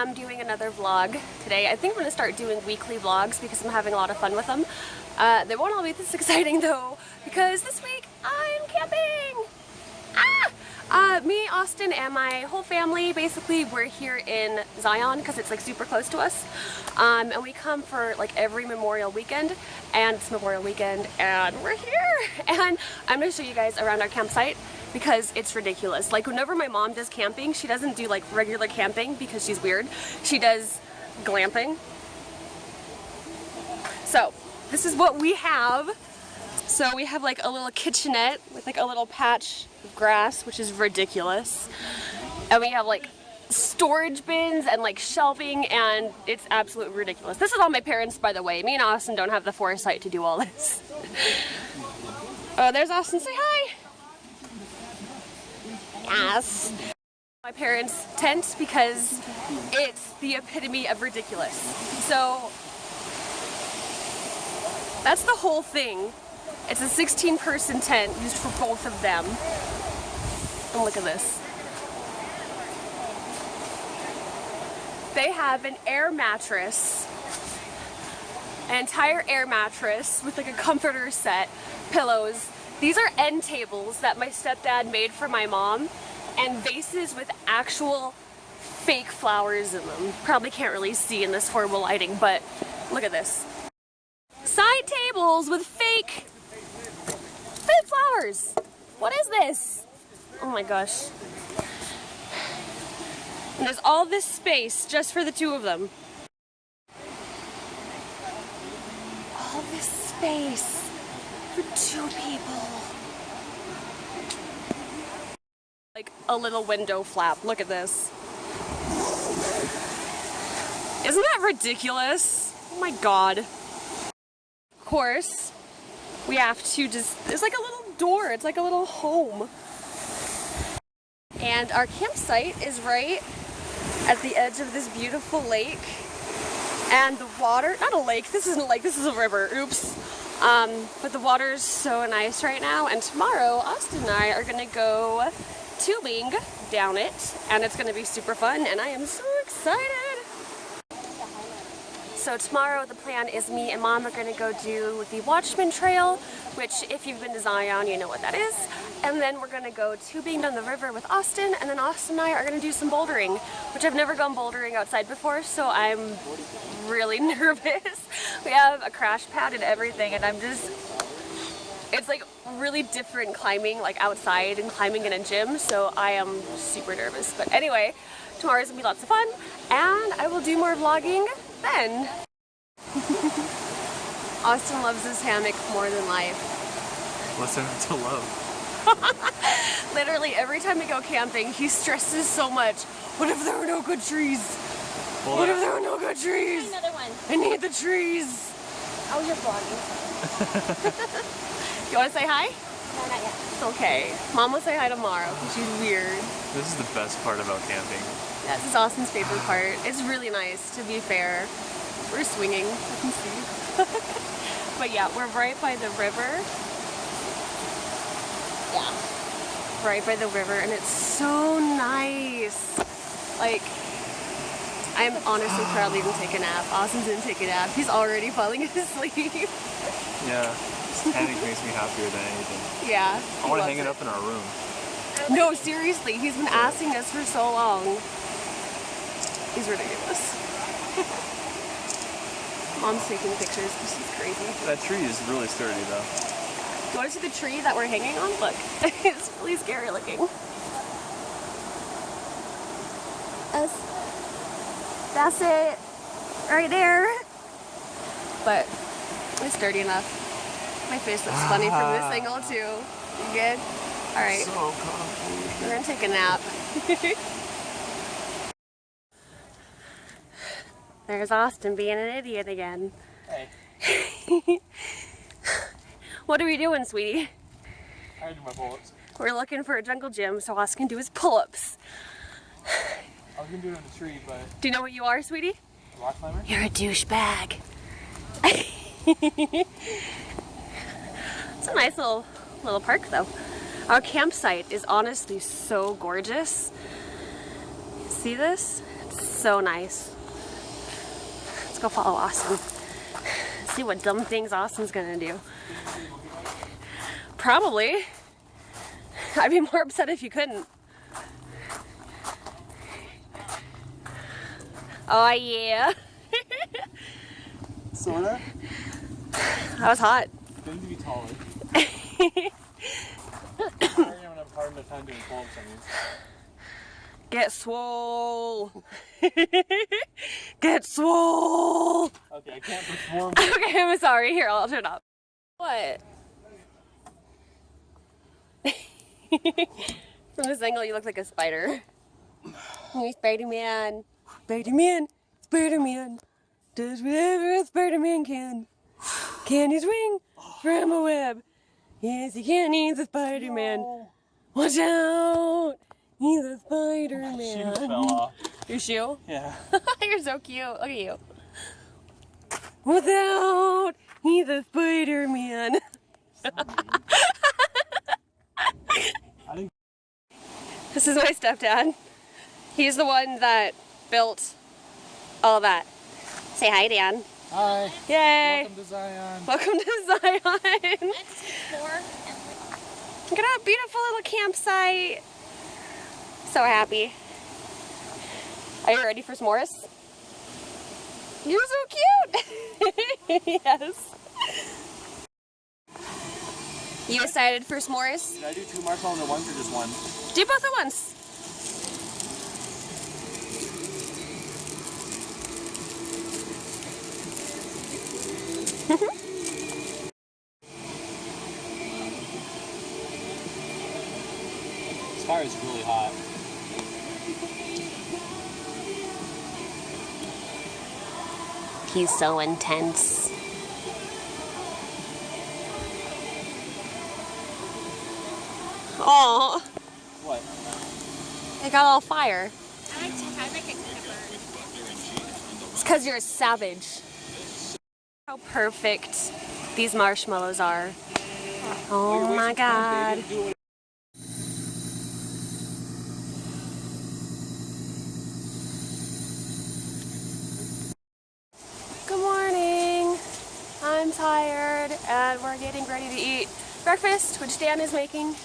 am doing another vlog today. I think I'm going to start doing weekly vlogs because I'm having a lot of fun with them. They won't all be this exciting though, because this week I'm camping! Me, Austin, and my whole family, basically we're here in Zion because it's like super close to us. And we come for like every Memorial weekend, and it's Memorial weekend and we're here! And I'm going to show you guys around our campsite because it's ridiculous. Like whenever my mom does camping, she doesn't do like regular camping because she's weird. She does glamping. So this is what we have. So we have like a little kitchenette with like a little patch of grass, which is ridiculous. And we have like storage bins and like shelving, and it's absolutely ridiculous. This is all my parents, by the way. Me and Austin don't have the foresight to do all this. Oh, there's Austin. Say hi. Yes. My parents' tent because it's the epitome of ridiculous. So that's the whole thing. It's a 16-person tent used for both of them. And look at this. They have an air mattress, an entire air mattress with like a comforter set, pillows. These are end tables that my stepdad made for my mom, and vases with actual fake flowers in them. Probably can't really see in this horrible lighting, but look at this. Side tables with fake flowers. What is this? Oh my gosh. And there's all this space just for the two of them. All this space for two people. Like a little window flap. Look at this. Isn't that ridiculous? Oh my god. Of course, we have to just, there's like a little door, it's like a little home. And our campsite is right at the edge of this beautiful lake. And the water, not a lake, this isn't a lake, this is a river, oops. But the water is so nice right now, and tomorrow Austin and I are gonna go tubing down it, and it's gonna be super fun, and I am so excited. So tomorrow the plan is me and Mom are going to go do the Watchman Trail, which if you've been to Zion, you know what that is. And then we're going to go tubing down the river with Austin, and then Austin and I are going to do some bouldering, which I've never gone bouldering outside before, so I'm really nervous. We have a crash pad and everything, and I'm just, it's like really different climbing like outside and climbing in a gym, so I am super nervous. But anyway, tomorrow's going to be lots of fun, and I will do more vlogging then. Austin loves his hammock more than life. What's there to love? Literally every time we go camping, he stresses so much. What if there were no good trees? Well, what if there were no good trees? Another one. I need the trees. I was just vlogging. You want to say hi? No, not yet. It's okay. Mom will say hi tomorrow because she's weird. This is the best part about camping. Yeah, this is Austin's favorite part. It's really nice, to be fair. We're swinging, I can see. But yeah, we're right by the river. Yeah. Right by the river, and it's so nice. Like, I'm honestly proud to even take a nap. Austin didn't take a nap. He's already falling asleep. Yeah, this hammock makes me happier than anything. Yeah. I want to hang it up in our room. No, seriously, he's been asking us for so long. He's ridiculous. Mom's taking pictures because she's crazy. That tree is really sturdy though. You want to see the tree that we're hanging on? Look, it's really scary looking. That's it, right there. But it's sturdy enough. My face looks funny from this angle too. You good? All right. So comfy. We're gonna take a nap. There's Austin being an idiot again. Hey. What are we doing, sweetie? I do my pull-ups. We're looking for a jungle gym so Austin can do his pull-ups. I was gonna do it on the tree, but... Do you know what you are, sweetie? A rock climber? You're a douchebag. It's a nice little park though. Our campsite is honestly so gorgeous. See this? It's So nice. Let's go follow Austin. See what dumb things Austin's gonna do. Probably. I'd be more upset if you couldn't. Oh yeah. Sorta. That was hot. You need to be taller. I'm gonna have a hard enough time doing pull-ups on these. Get swole. Get swole. Okay, I can't perform. Okay, I'm sorry. Here, I'll turn up. What? From this angle, you look like a spider. You're Spider-Man. Spider-Man. Spider-Man. Does whatever a Spider-Man can. Can he swing from a web? Yes, he can. He's a Spider-Man. No. Watch out. He's a Shoe Spider-Man. fell off. Your shoe? Yeah. You're so cute. Look at you. Watch out. He's a Spider-Man. This is my stepdad. He's the one that built all that. Say hi, Dan. Hi. Yay. Welcome to Zion. Welcome to Zion. Look at that beautiful little campsite. So happy. Are you ready for s'mores? You're so cute. Yes. You excited for s'mores? Did I do 2 marshmallows at once or just one? Do both at once. This fire is really hot. He's so intense. Oh, What? it got all fire. It's because you're a savage. How perfect these marshmallows are. Oh my God. Good morning. I'm tired and we're getting ready to eat breakfast, which Dan is making.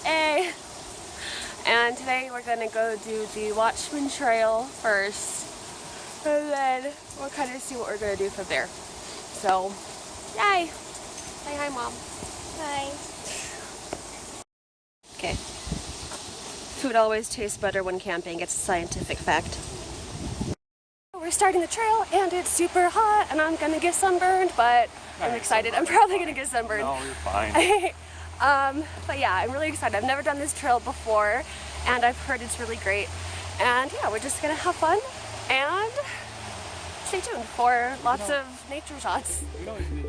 Hey. And today we're gonna go do the Watchman Trail first, and then we'll kind of see what we're gonna do from there. So, yay! Say hi, Mom. Hi. Okay. Food always tastes better when camping. It's a scientific fact. We're starting the trail and it's super hot and I'm gonna get sunburned, but I'm excited. I'm probably gonna get sunburned. No, you're fine. But yeah, I'm really excited. I've never done this trail before and I've heard it's really great. And yeah, we're just gonna have fun and stay tuned for lots of nature shots. We don't need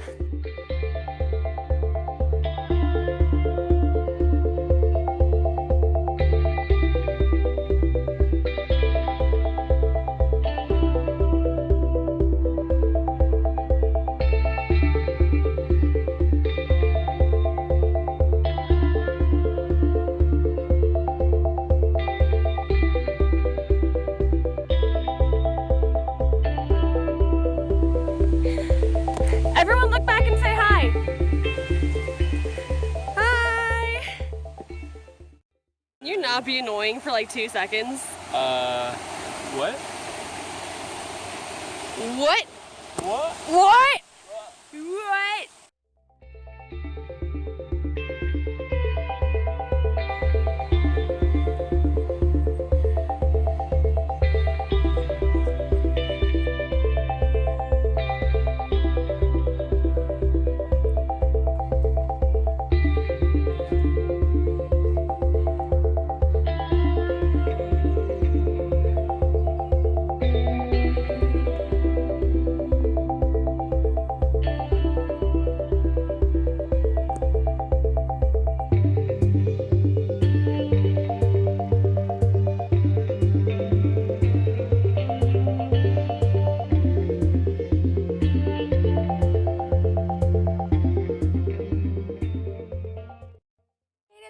Everyone look back and say hi. Hi. Can you not be annoying for like 2 seconds? what? What? What? What? What?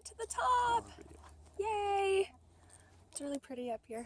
To the top! Yay! It's really pretty up here.